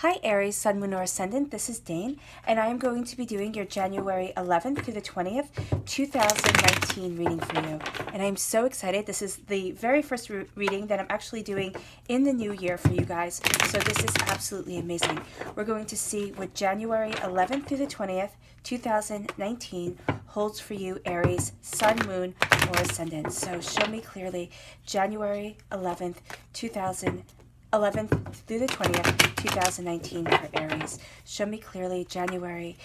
Hi Aries, Sun, Moon, or Ascendant, this is Dane, and I am going to be doing your January 11th through the 20th, 2019 reading for you. And I'm so excited. This is the very first reading that I'm actually doing in the new year for you guys, so this is absolutely amazing. We're going to see what January 11th through the 20th, 2019 holds for you, Aries, Sun, Moon, or Ascendant. So show me clearly January 11th, 11th through the 20th, 2019 for Aries. Show me clearly January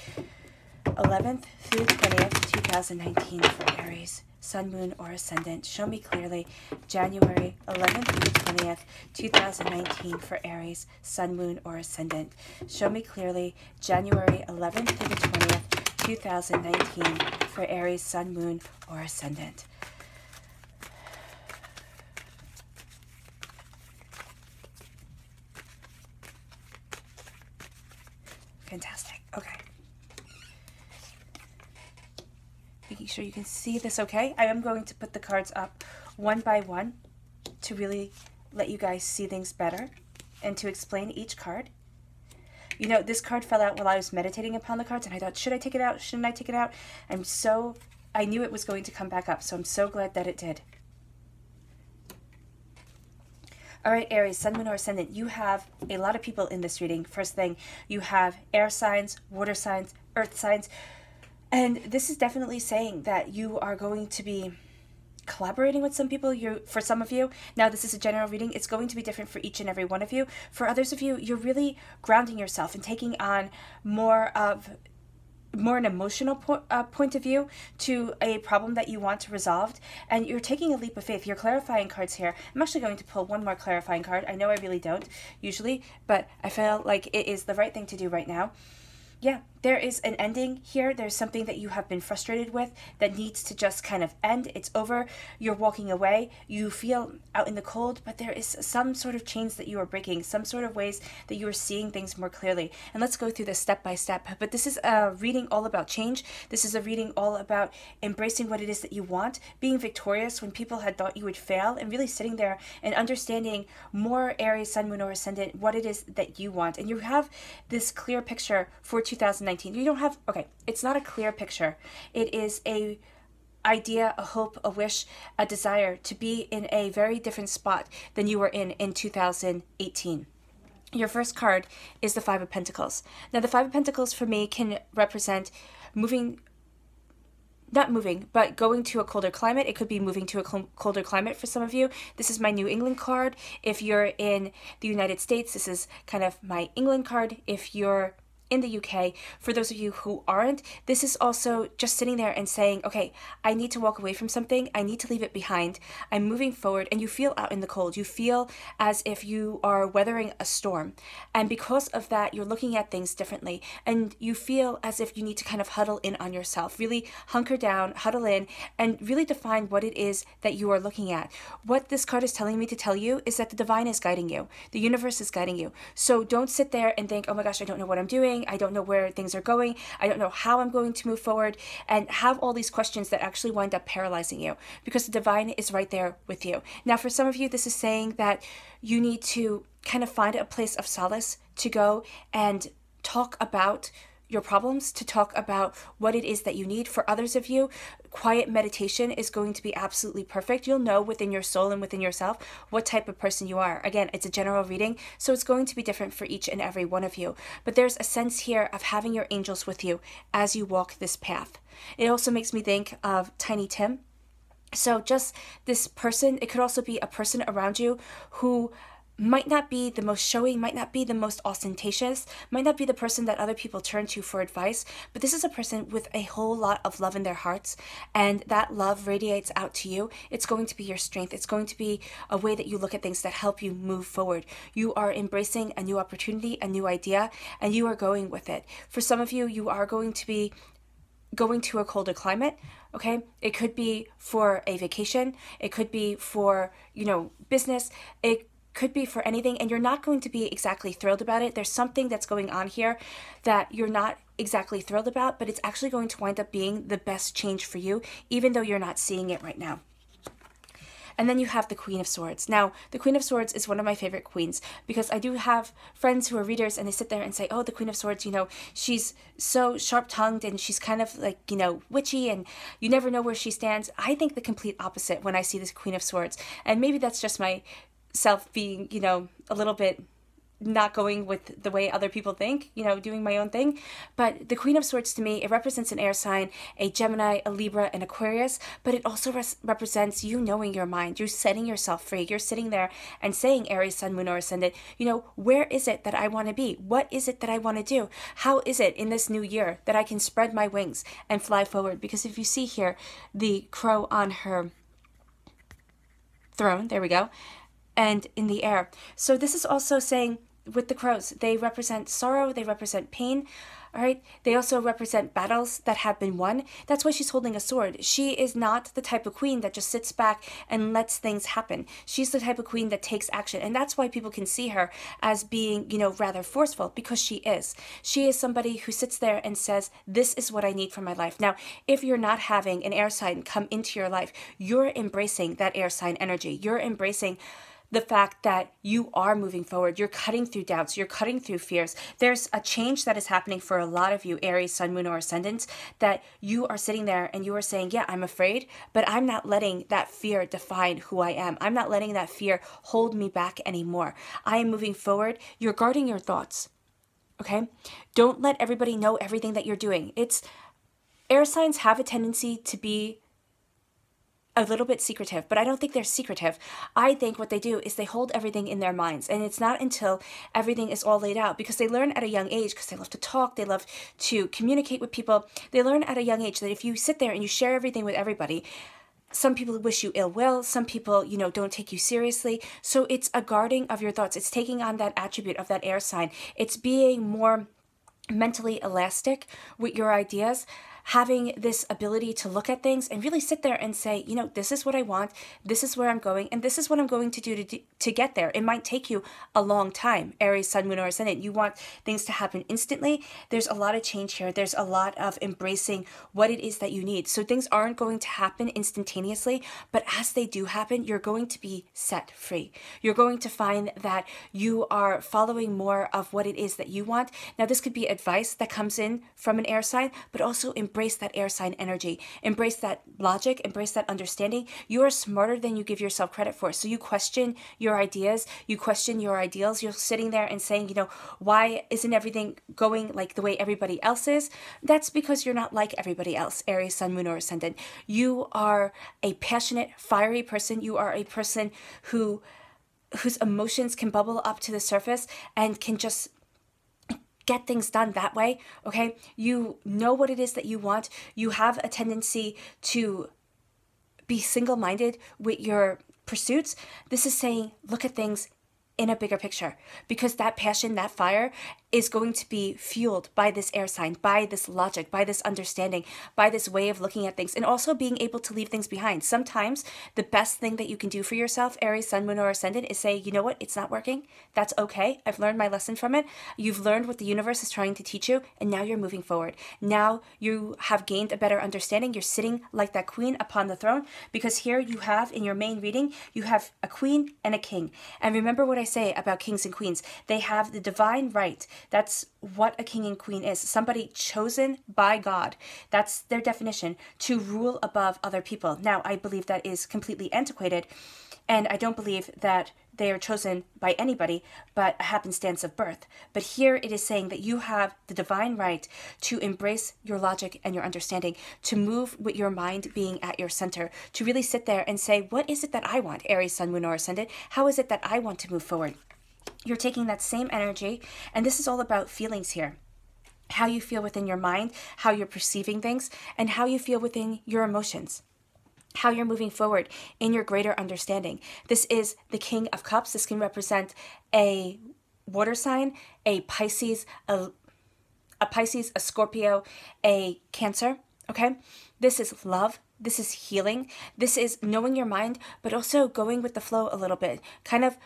11th through the 20th, 2019 for Aries. Sun, Moon, or Ascendant. Show me clearly January 11th through the 20th, 2019 for Aries. Sun, Moon, or Ascendant. Show me clearly January 11th through the 20th, 2019 for Aries, Sun, Moon, or Ascendant. Fantastic. Okay. Making sure you can see this okay. I am going to put the cards up one by one to really let you guys see things better and to explain each card. You know, this card fell out while I was meditating upon the cards and I thought, should I take it out? Shouldn't I take it out? I knew it was going to come back up, so I'm so glad that it did. All right, Aries, Sun, Moon, or Ascendant, you have a lot of people in this reading. First thing, you have air signs, water signs, earth signs, and this is definitely saying that you are going to be collaborating with some people. For some of you, now this is a general reading, it's going to be different for each and every one of you. For others of you, you're really grounding yourself and taking on more an emotional point of view to a problem that you want to resolve, and you're taking a leap of faith. You're clarifying cards here. I'm actually going to pull one more clarifying card. I know I really don't usually, but I feel like it is the right thing to do right now. Yeah, there is an ending here. There's something that you have been frustrated with that needs to just kind of end. It's over. You're walking away. You feel out in the cold, but there is some sort of chains that you are breaking, some sort of ways that you are seeing things more clearly. And let's go through this step by step. But this is a reading all about change. This is a reading all about embracing what it is that you want, being victorious when people had thought you would fail, and really sitting there and understanding more, Aries, Sun, Moon, or Ascendant, what it is that you want. And you have this clear picture for 2019. You don't have, okay, it's not a clear picture. It is a idea, a hope, a wish, a desire to be in a very different spot than you were in 2018. Your first card is the Five of Pentacles. Now, the Five of Pentacles for me can represent not moving, but going to a colder climate. It could be moving to a colder climate for some of you. This is my New England card. If you're in the United States, this is kind of my England card. If you're in the UK, for those of you who aren't, this is also just sitting there and saying, okay, I need to walk away from something. I need to leave it behind. I'm moving forward, and you feel out in the cold. You feel as if you are weathering a storm. And because of that, you're looking at things differently. And you feel as if you need to kind of huddle in on yourself, really hunker down, huddle in, and really define what it is that you are looking at. What this card is telling me to tell you is that the divine is guiding you. The universe is guiding you. So don't sit there and think, oh my gosh, I don't know what I'm doing. I don't know where things are going. I don't know how I'm going to move forward, and have all these questions that actually wind up paralyzing you, because the divine is right there with you. Now, for some of you, this is saying that you need to kind of find a place of solace to go and talk about your problems, to talk about what it is that you need. For others of you, quiet meditation is going to be absolutely perfect. You'll know within your soul and within yourself what type of person you are. Again, it's a general reading, so it's going to be different for each and every one of you. But there's a sense here of having your angels with you as you walk this path. It also makes me think of Tiny Tim. So just this person, it could also be a person around you who might not be the most showy, might not be the most ostentatious, might not be the person that other people turn to for advice, but this is a person with a whole lot of love in their hearts, and that love radiates out to you. It's going to be your strength. It's going to be a way that you look at things that help you move forward. You are embracing a new opportunity, a new idea, and you are going with it. For some of you, you are going to be going to a colder climate, okay? It could be for a vacation. It could be for, business. It could be for anything, and you're not going to be exactly thrilled about it. There's something that's going on here that you're not exactly thrilled about, but it's actually going to wind up being the best change for you, even though you're not seeing it right now. And then you have the Queen of Swords. Now, the Queen of Swords is one of my favorite queens because I do have friends who are readers and they sit there and say, oh, the Queen of Swords, you know, she's so sharp-tongued and she's kind of like, you know, witchy and you never know where she stands. I think the complete opposite when I see this Queen of Swords. And maybe that's just myself being, you know, a little bit not going with the way other people think, you know, doing my own thing. But the Queen of Swords to me, it represents an air sign, a Gemini, a Libra, an Aquarius, but it also represents you knowing your mind. You're setting yourself free. You're sitting there and saying, Aries, Sun, Moon, or Ascendant, you know, where is it that I want to be? What is it that I want to do? How is it in this new year that I can spread my wings and fly forward? Because if you see here, the crow on her throne, there we go, and in the air. So this is also saying, with the crows, they represent sorrow, they represent pain, all right? They also represent battles that have been won. That's why she's holding a sword. She is not the type of queen that just sits back and lets things happen. She's the type of queen that takes action, and that's why people can see her as being, you know, rather forceful, because she is. She is somebody who sits there and says, this is what I need for my life. Now, if you're not having an air sign come into your life, you're embracing that air sign energy. You're embracing the fact that you are moving forward. You're cutting through doubts. You're cutting through fears. There's a change that is happening for a lot of you, Aries, Sun, Moon, or Ascendant, that you are sitting there and you are saying, yeah, I'm afraid, but I'm not letting that fear define who I am. I'm not letting that fear hold me back anymore. I am moving forward. You're guarding your thoughts, okay? Don't let everybody know everything that you're doing. Air signs have a tendency to be a little bit secretive, but I don't think they're secretive. I think what they do is they hold everything in their minds, and it's not until everything is all laid out, because they learn at a young age, because they love to talk, they love to communicate with people. They learn at a young age that if you sit there and you share everything with everybody, some people wish you ill will, some people, you know, don't take you seriously. So it's a guarding of your thoughts. It's taking on that attribute of that air sign. It's being more mentally elastic with your ideas, having this ability to look at things and really sit there and say, you know, this is what I want, this is where I'm going, and this is what I'm going to do to get there. It might take you a long time, Aries, Sun, Moon, or Ascendant. You want things to happen instantly. There's a lot of change here. There's a lot of embracing what it is that you need. So things aren't going to happen instantaneously, but as they do happen, you're going to be set free. You're going to find that you are following more of what it is that you want. Now, this could be advice that comes in from an air sign, but also embrace that air sign energy. Embrace that logic. Embrace that understanding. You are smarter than you give yourself credit for. So you question your ideas. You question your ideals. You're sitting there and saying, you know, why isn't everything going like the way everybody else is? That's because you're not like everybody else, Aries, Sun, Moon, or Ascendant. You are a passionate, fiery person. You are a person whose emotions can bubble up to the surface and can just get things done that way, okay? You know what it is that you want. You have a tendency to be single-minded with your pursuits. This is saying, look at things in a bigger picture, because that passion, that fire is going to be fueled by this air sign, by this logic, by this understanding, by this way of looking at things, and also being able to leave things behind. Sometimes the best thing that you can do for yourself, Aries, Sun, Moon, or Ascendant, is say, you know what, it's not working. That's okay. I've learned my lesson from it. You've learned what the universe is trying to teach you, and now you're moving forward. Now you have gained a better understanding. You're sitting like that queen upon the throne, because here you have, in your main reading, you have a queen and a king. And remember what I say about kings and queens. They have the divine right. That's what a king and queen is. Somebody chosen by God. That's their definition, to rule above other people. Now, I believe that is completely antiquated, and I don't believe that they are chosen by anybody but a happenstance of birth. But here it is saying that you have the divine right to embrace your logic and your understanding, to move with your mind being at your center, to really sit there and say, what is it that I want, Aries, Sun, Moon, or Ascendant? How is it that I want to move forward? You're taking that same energy, and this is all about feelings here. How you feel within your mind, how you're perceiving things, and how you feel within your emotions. How you're moving forward in your greater understanding. This is the King of Cups. This can represent a water sign, a Pisces, a Scorpio, a Cancer, okay? This is love. This is healing. This is knowing your mind, but also going with the flow a little bit. Kind of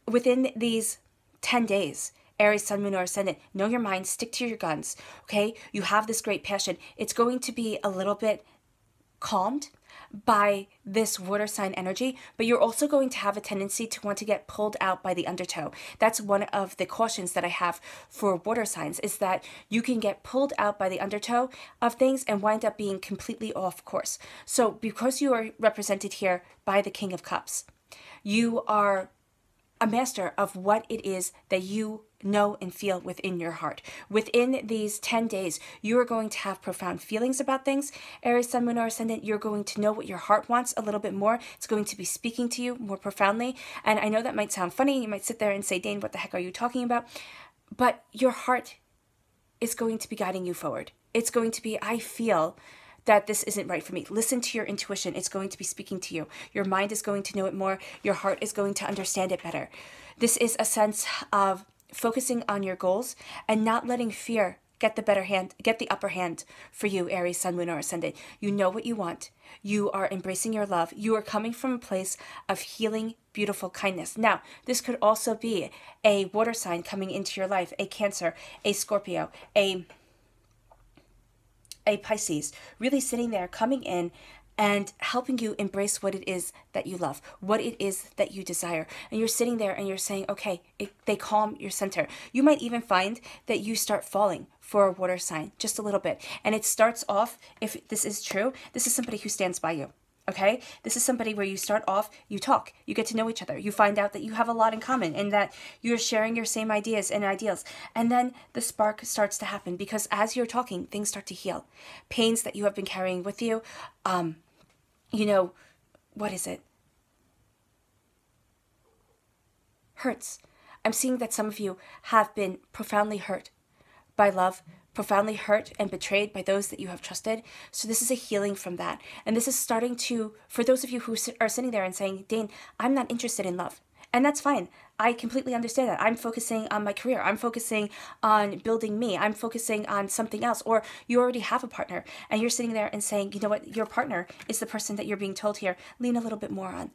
within these 10 days, Aries, Sun, Moon, or Ascendant, know your mind, stick to your guns, okay? You have this great passion. It's going to be a little bit calmed by this water sign energy, but you're also going to have a tendency to want to get pulled out by the undertow. That's one of the cautions that I have for water signs, is that you can get pulled out by the undertow of things and wind up being completely off course. So because you are represented here by the King of Cups, you are a master of what it is that you know and feel within your heart. Within these 10 days, you are going to have profound feelings about things. Aries, Sun, Moon, or Ascendant, you're going to know what your heart wants a little bit more. It's going to be speaking to you more profoundly. And I know that might sound funny. You might sit there and say, Dane, what the heck are you talking about? But your heart is going to be guiding you forward. It's going to be, I feel that this isn't right for me. Listen to your intuition. It's going to be speaking to you. Your mind is going to know it more. Your heart is going to understand it better. This is a sense of focusing on your goals and not letting fear get the upper hand for you, Aries, Sun, Moon, or Ascendant. You know what you want. You are embracing your love. You are coming from a place of healing, beautiful kindness. Now, this could also be a water sign coming into your life, a Cancer, a Scorpio, a Pisces, really sitting there, coming in and helping you embrace what it is that you love, what it is that you desire. And you're sitting there and you're saying, okay, they calm your center. You might even find that you start falling for a water sign just a little bit. And it starts off, if this is true, this is somebody who stands by you. Okay, this is somebody where you start off, you talk, you get to know each other, you find out that you have a lot in common and that you're sharing your same ideas and ideals. And then the spark starts to happen because as you're talking, things start to heal. Pains that you have been carrying with you, what is it? Hurts. I'm seeing that some of you have been profoundly hurt by love, profoundly hurt and betrayed by those that you have trusted. So this is a healing from that. And this is starting to, for those of you who are sitting there and saying, Dane, I'm not interested in love. And that's fine. I completely understand that. I'm focusing on my career. I'm focusing on building me. I'm focusing on something else. Or you already have a partner and you're sitting there and saying, you know what, your partner is the person that you're being told here, lean a little bit more on.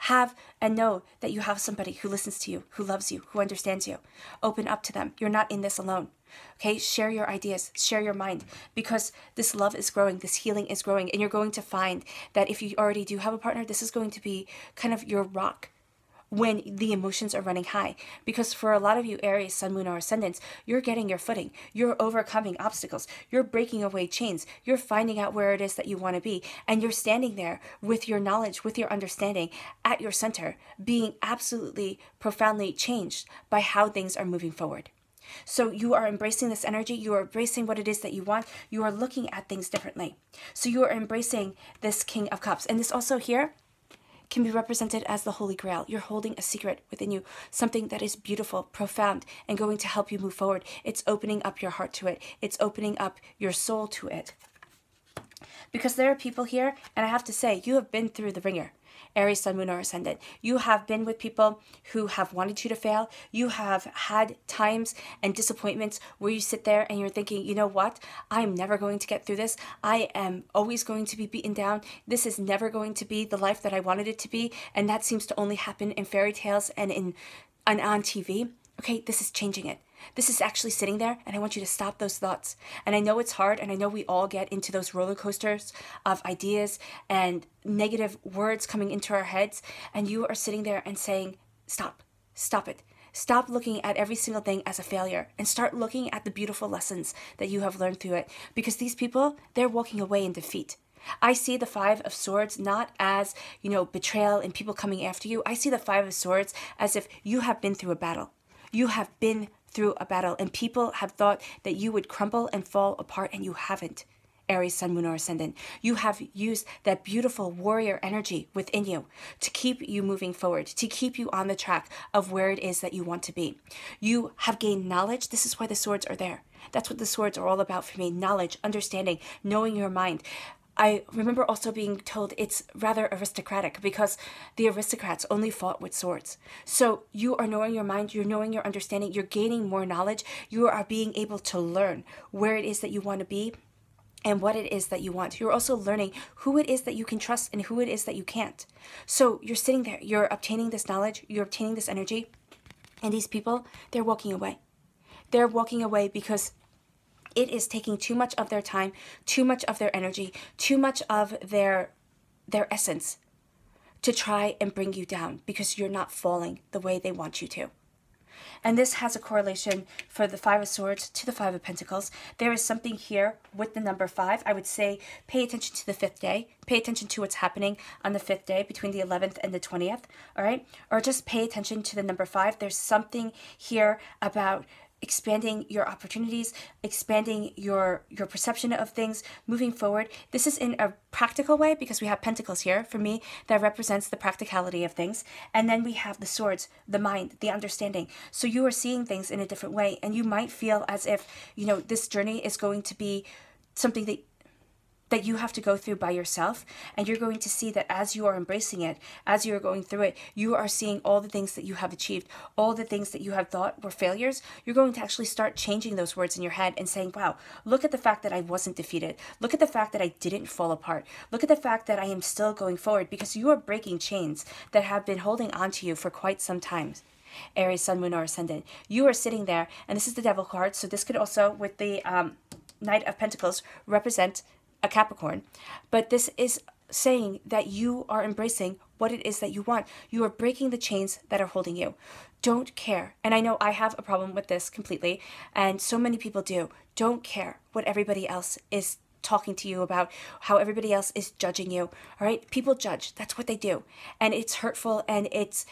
Have and know that you have somebody who listens to you, who loves you, who understands you. Open up to them. You're not in this alone. Okay, share your ideas, share your mind, because this love is growing, this healing is growing, and you're going to find that if you already do have a partner, this is going to be kind of your rock when the emotions are running high. Because for a lot of you, Aries, Sun, Moon, or Ascendants, you're getting your footing. You're overcoming obstacles. You're breaking away chains. You're finding out where it is that you want to be. And you're standing there with your knowledge, with your understanding at your center, being absolutely profoundly changed by how things are moving forward. So you are embracing this energy. You are embracing what it is that you want. You are looking at things differently. So you are embracing this King of Cups. And this also here can be represented as the Holy Grail. You're holding a secret within you, something that is beautiful, profound, and going to help you move forward. It's opening up your heart to it. It's opening up your soul to it. Because there are people here, and I have to say, you have been through the ringer. Aries, Sun, Moon, or Ascendant. You have been with people who have wanted you to fail. You have had times and disappointments where you sit there and you're thinking, you know what? I'm never going to get through this. I am always going to be beaten down. This is never going to be the life that I wanted it to be. And that seems to only happen in fairy tales and on TV. Okay, this is changing it. This is actually sitting there, and I want you to stop those thoughts. And I know it's hard, and I know we all get into those roller coasters of ideas and negative words coming into our heads, and you are sitting there and saying, stop it. Stop looking at every single thing as a failure and start looking at the beautiful lessons that you have learned through it. Because these people, they're walking away in defeat. I see the Five of Swords not as, betrayal and people coming after you. I see the Five of Swords as if you have been through a battle. You have been through a battle, and people have thought that you would crumble and fall apart, and you haven't. Aries, Sun, Moon, or Ascendant. You have used that beautiful warrior energy within you to keep you moving forward, to keep you on the track of where it is that you want to be. You have gained knowledge. This is why the swords are there. That's what the swords are all about for me. Knowledge, understanding, knowing your mind. I remember also being told it's rather aristocratic because the aristocrats only fought with swords. So you are knowing your mind, you're knowing your understanding, you're gaining more knowledge, you are being able to learn where it is that you want to be and what it is that you want. You're also learning who it is that you can trust and who it is that you can't. So you're sitting there, you're obtaining this knowledge, you're obtaining this energy, and these people, they're walking away. They're walking away because it is taking too much of their time, too much of their energy, too much of their essence to try and bring you down because you're not falling the way they want you to. And this has a correlation for the Five of Swords to the Five of Pentacles. There is something here with the number 5. I would say pay attention to the 5th day. Pay attention to what's happening on the 5th day between the 11th and the 20th, all right? Or just pay attention to the number 5. There's something here about expanding your opportunities, expanding your perception of things, moving forward. This is in a practical way because we have pentacles here for me that represents the practicality of things. And then we have the swords, the mind, the understanding. So you are seeing things in a different way, and you might feel as if, you know, this journey is going to be something that you have to go through by yourself, and you're going to see that as you are embracing it, as you're going through it, you are seeing all the things that you have achieved, all the things that you have thought were failures. You're going to actually start changing those words in your head and saying, wow, look at the fact that I wasn't defeated. Look at the fact that I didn't fall apart. Look at the fact that I am still going forward, because you are breaking chains that have been holding on to you for quite some time. Aries, Sun, Moon, or Ascendant. You are sitting there, and this is the Devil card, so this could also, with the Knight of Pentacles, represent a Capricorn, but this is saying that you are embracing what it is that you want. You are breaking the chains that are holding you. Don't care. And I know I have a problem with this completely, and so many people do. Don't care what everybody else is talking to you about, how everybody else is judging you. All right? People judge. That's what they do. And it's hurtful, and it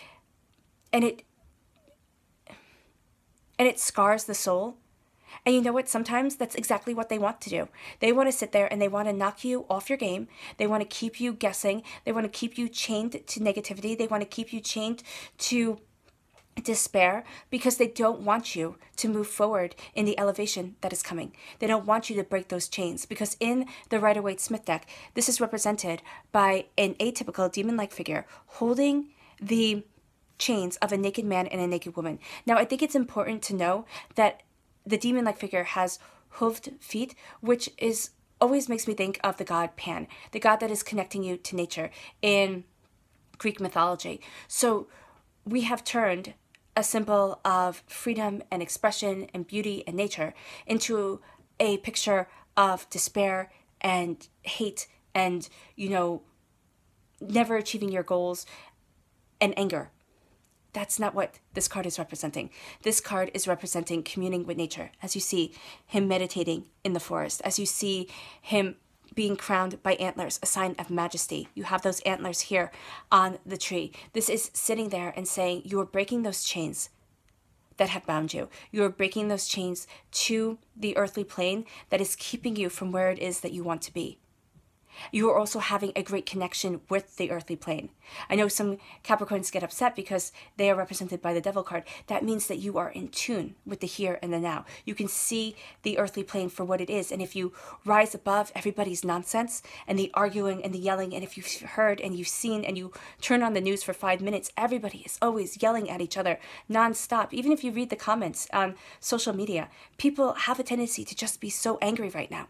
scars the soul. And you know what? Sometimes that's exactly what they want to do. They want to sit there and they want to knock you off your game. They want to keep you guessing. They want to keep you chained to negativity. They want to keep you chained to despair, because they don't want you to move forward in the elevation that is coming. They don't want you to break those chains, because in the Rider-Waite-Smith deck, this is represented by an atypical demon-like figure holding the chains of a naked man and a naked woman. Now, I think it's important to know that the demon-like figure has hooved feet, which always makes me think of the god Pan, the god that is connecting you to nature in Greek mythology. So we have turned a symbol of freedom and expression and beauty and nature into a picture of despair and hate and, you know, never achieving your goals and anger. That's not what this card is representing. This card is representing communing with nature. As you see him meditating in the forest, as you see him being crowned by antlers, a sign of majesty. You have those antlers here on the tree. This is sitting there and saying, you are breaking those chains that have bound you. You are breaking those chains to the earthly plane that is keeping you from where it is that you want to be. You are also having a great connection with the earthly plane. I know some Capricorns get upset because they are represented by the Devil card. That means that you are in tune with the here and the now. You can see the earthly plane for what it is. And if you rise above everybody's nonsense and the arguing and the yelling, and if you've heard and you've seen and you turn on the news for 5 minutes, everybody is always yelling at each other nonstop. Even if you read the comments on social media, people have a tendency to just be so angry right now.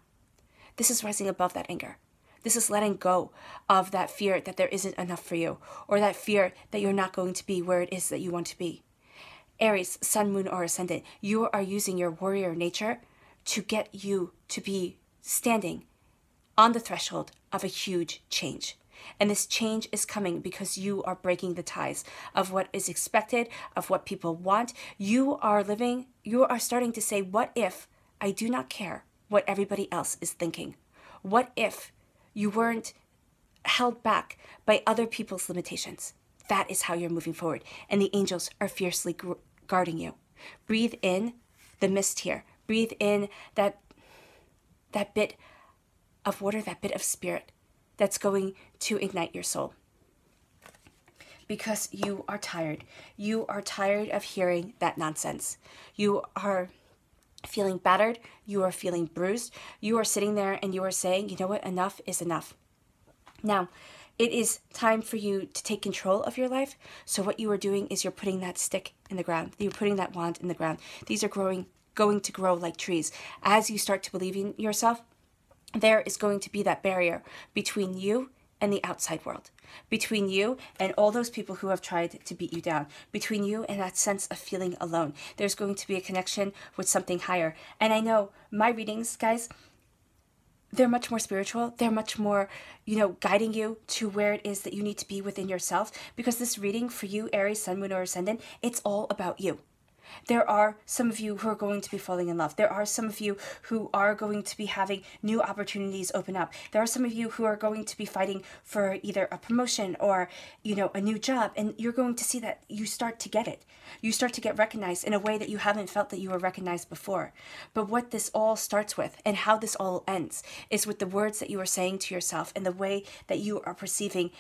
This is rising above that anger. This is letting go of that fear that there isn't enough for you, or that fear that you're not going to be where it is that you want to be. Aries, Sun, Moon, or Ascendant, you are using your warrior nature to get you to be standing on the threshold of a huge change. And this change is coming because you are breaking the ties of what is expected, of what people want. You are starting to say, what if I do not care what everybody else is thinking? What if you weren't held back by other people's limitations? That is how you're moving forward. And the angels are fiercely guarding you. Breathe in the mist here. Breathe in that bit of water, that bit of spirit that's going to ignite your soul. Because you are tired. You are tired of hearing that nonsense. You are feeling battered, you are feeling bruised, you are sitting there and you are saying, you know what, enough is enough. Now, it is time for you to take control of your life. So what you are doing is you're putting that stick in the ground. You're putting that wand in the ground. These are going to grow like trees. As you start to believe in yourself, there is going to be that barrier between you and the outside world, between you and all those people who have tried to beat you down, between you and that sense of feeling alone. There's going to be a connection with something higher. And I know my readings, guys, they're much more spiritual. They're much more, guiding you to where it is that you need to be within yourself. Because this reading for you, Aries, Sun, Moon, or Ascendant, it's all about you. There are some of you who are going to be falling in love. There are some of you who are going to be having new opportunities open up. There are some of you who are going to be fighting for either a promotion or, a new job. And you're going to see that you start to get it. You start to get recognized in a way that you haven't felt that you were recognized before. But what this all starts with and how this all ends is with the words that you are saying to yourself and the way that you are perceiving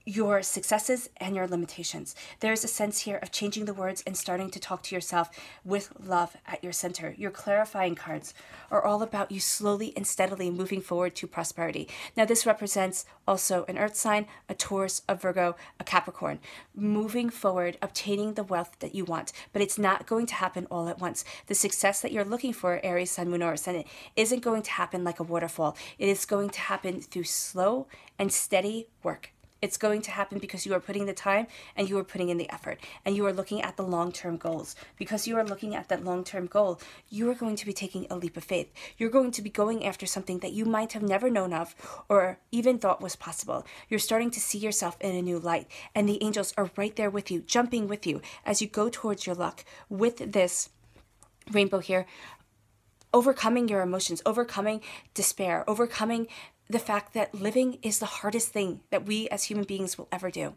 your successes and your limitations. There's a sense here of changing the words and starting to talk to yourself with love at your center. Your clarifying cards are all about you slowly and steadily moving forward to prosperity. Now, this represents also an earth sign, a Taurus, a Virgo, a Capricorn, moving forward, obtaining the wealth that you want. But it's not going to happen all at once. The success that you're looking for, Aries, Sun, Moon, or Ascendant, isn't going to happen like a waterfall. It is going to happen through slow and steady work. It's going to happen because you are putting the time and you are putting in the effort and you are looking at the long-term goals. Because you are looking at that long-term goal, you are going to be taking a leap of faith. You're going to be going after something that you might have never known of or even thought was possible. You're starting to see yourself in a new light, and the angels are right there with you, jumping with you as you go towards your luck with this rainbow here, overcoming your emotions, overcoming despair, overcoming the fact that living is the hardest thing that we as human beings will ever do.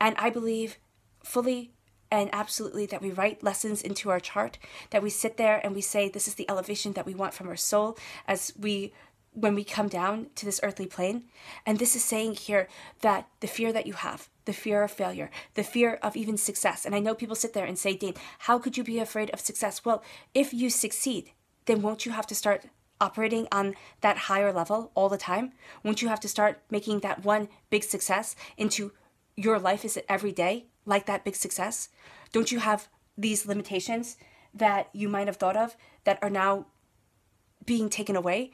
And I believe fully and absolutely that we write lessons into our chart, that we sit there and we say this is the elevation that we want from our soul when we come down to this earthly plane. And this is saying here that the fear that you have, the fear of failure, the fear of even success. And I know people sit there and say, Dane, how could you be afraid of success? Well, if you succeed, then won't you have to start operating on that higher level all the time? Won't you have to start making that one big success into your life is every day like that big success? Don't you have these limitations that you might have thought of that are now being taken away?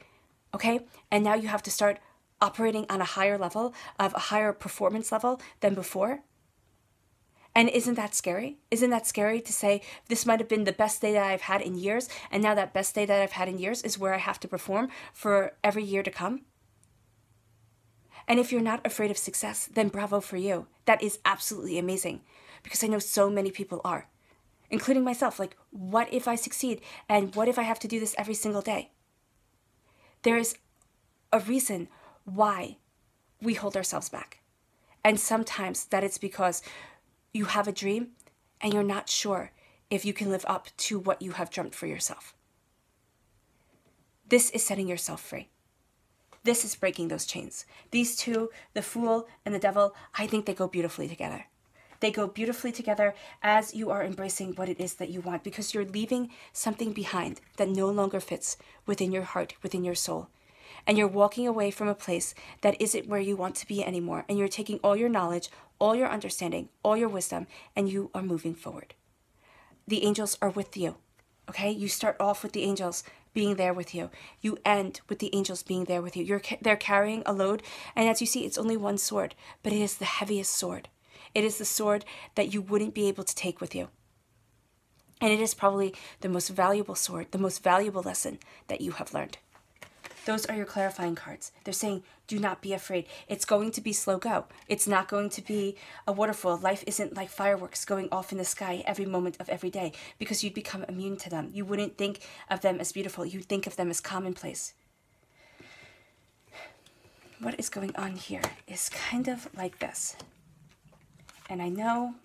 Okay? And now you have to start operating on a higher level of a higher performance level than before? And isn't that scary? Isn't that scary to say this might have been the best day that I've had in years, and now that best day that I've had in years is where I have to perform for every year to come? And if you're not afraid of success, then bravo for you. That is absolutely amazing, because I know so many people are, including myself. Like, what if I succeed? And what if I have to do this every single day? There is a reason why we hold ourselves back. And sometimes that it's because you have a dream and you're not sure if you can live up to what you have dreamt for yourself. This is setting yourself free. This is breaking those chains. These two, the Fool and the Devil, I think they go beautifully together. They go beautifully together as you are embracing what it is that you want, because you're leaving something behind that no longer fits within your heart, within your soul. And you're walking away from a place that isn't where you want to be anymore. And you're taking all your knowledge, all your understanding, all your wisdom, and you are moving forward. The angels are with you, okay? You start off with the angels being there with you. You end with the angels being there with you. They're carrying a load, and as you see, it's only one sword, but it is the heaviest sword. It is the sword that you wouldn't be able to take with you. And it is probably the most valuable sword, the most valuable lesson that you have learned. Those are your clarifying cards. They're saying, do not be afraid. It's going to be slow go. It's not going to be a waterfall. Life isn't like fireworks going off in the sky every moment of every day, because you'd become immune to them. You wouldn't think of them as beautiful. You'd think of them as commonplace. What is going on here is kind of like this. And I know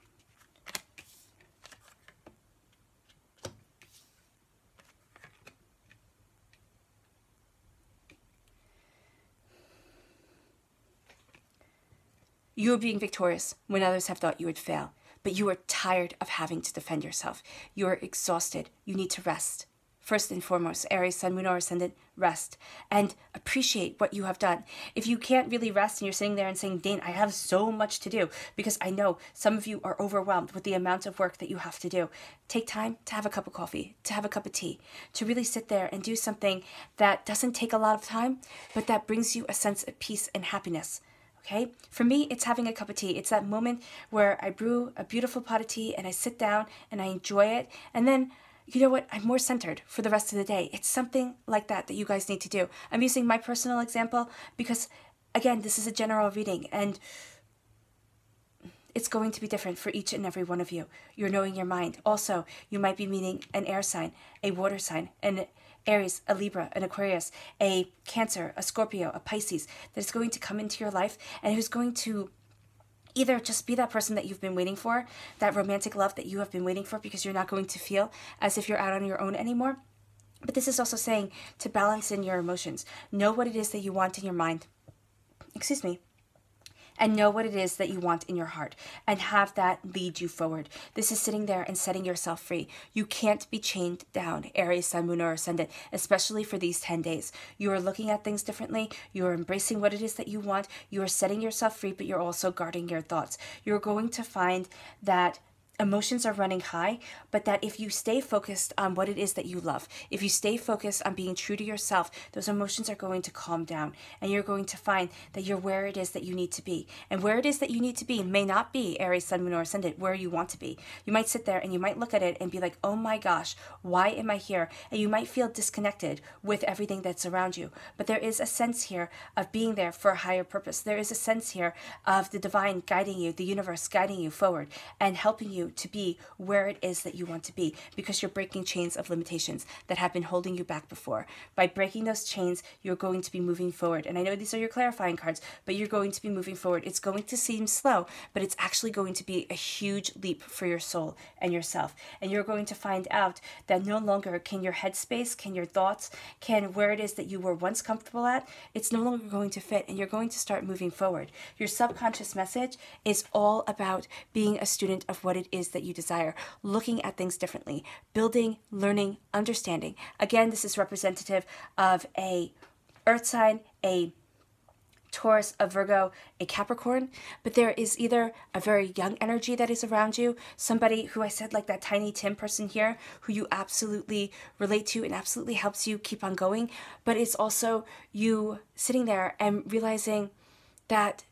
you are being victorious when others have thought you would fail, but you are tired of having to defend yourself. You are exhausted. You need to rest. First and foremost, Aries, Sun, Moon, or Ascendant, rest and appreciate what you have done. If you can't really rest and you're sitting there and saying, Dane, I have so much to do, because I know some of you are overwhelmed with the amount of work that you have to do. Take time to have a cup of coffee, to have a cup of tea, to really sit there and do something that doesn't take a lot of time, but that brings you a sense of peace and happiness. Okay, for me, it's having a cup of tea. It's that moment where I brew a beautiful pot of tea and I sit down and I enjoy it. And then, you know what, I'm more centered for the rest of the day. It's something like that that you guys need to do. I'm using my personal example because, again, this is a general reading and it's going to be different for each and every one of you. You're knowing your mind. Also, you might be meeting an air sign, a water sign, an Aries, a Libra, an Aquarius, a Cancer, a Scorpio, a Pisces that is going to come into your life and who's going to either just be that person that you've been waiting for, that romantic love that you have been waiting for because you're not going to feel as if you're out on your own anymore. But this is also saying to balance in your emotions. Know what it is that you want in your mind. Excuse me. And know what it is that you want in your heart and have that lead you forward. This is sitting there and setting yourself free. You can't be chained down, Aries, Sun, Moon, or Ascendant, especially for these 10 days. You are looking at things differently. You are embracing what it is that you want. You are setting yourself free, but you're also guarding your thoughts. You're going to find that emotions are running high, but that if you stay focused on what it is that you love, if you stay focused on being true to yourself, those emotions are going to calm down and you're going to find that you're where it is that you need to be. And where it is that you need to be may not be Aries, Sun, Moon, or Ascendant, where you want to be. You might sit there and you might look at it and be like, oh my gosh, why am I here? And you might feel disconnected with everything that's around you. But there is a sense here of being there for a higher purpose. There is a sense here of the divine guiding you, the universe guiding you forward and helping you to be where it is that you want to be because you're breaking chains of limitations that have been holding you back before. By breaking those chains, you're going to be moving forward. And I know these are your clarifying cards, but you're going to be moving forward. It's going to seem slow, but it's actually going to be a huge leap for your soul and yourself. And you're going to find out that no longer can your headspace, can your thoughts, can where it is that you were once comfortable at, it's no longer going to fit and you're going to start moving forward. Your subconscious message is all about being a student of what it is that you desire, looking at things differently, building, learning, understanding. Again, this is representative of a earth sign, a Taurus, a Virgo, a Capricorn, but there is either a very young energy that is around you, somebody who I said like that Tiny Tim person here, who you absolutely relate to and absolutely helps you keep on going, but it's also you sitting there and realizing that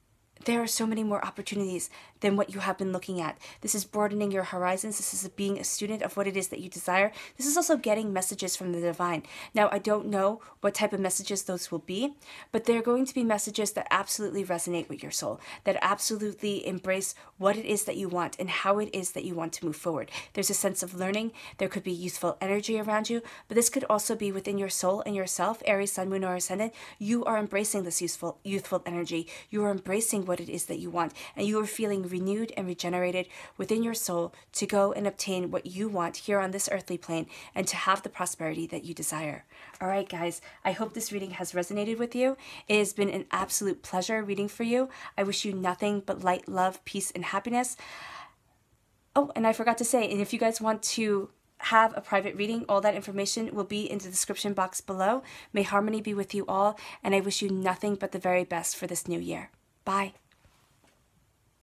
there are so many more opportunities than what you have been looking at. This is broadening your horizons. This is being a student of what it is that you desire. This is also getting messages from the divine. Now, I don't know what type of messages those will be, but they're going to be messages that absolutely resonate with your soul, that absolutely embrace what it is that you want and how it is that you want to move forward. There's a sense of learning. There could be youthful energy around you, but this could also be within your soul and yourself, Aries, Sun, Moon, or Ascendant. You are embracing this youthful energy. You are embracing what it is that you want, and you are feeling renewed and regenerated within your soul to go and obtain what you want here on this earthly plane and to have the prosperity that you desire. All right, guys, I hope this reading has resonated with you. It has been an absolute pleasure reading for you. I wish you nothing but light, love, peace, and happiness. Oh, and I forgot to say, and if you guys want to have a private reading, all that information will be in the description box below. May harmony be with you all, and I wish you nothing but the very best for this new year. Bye.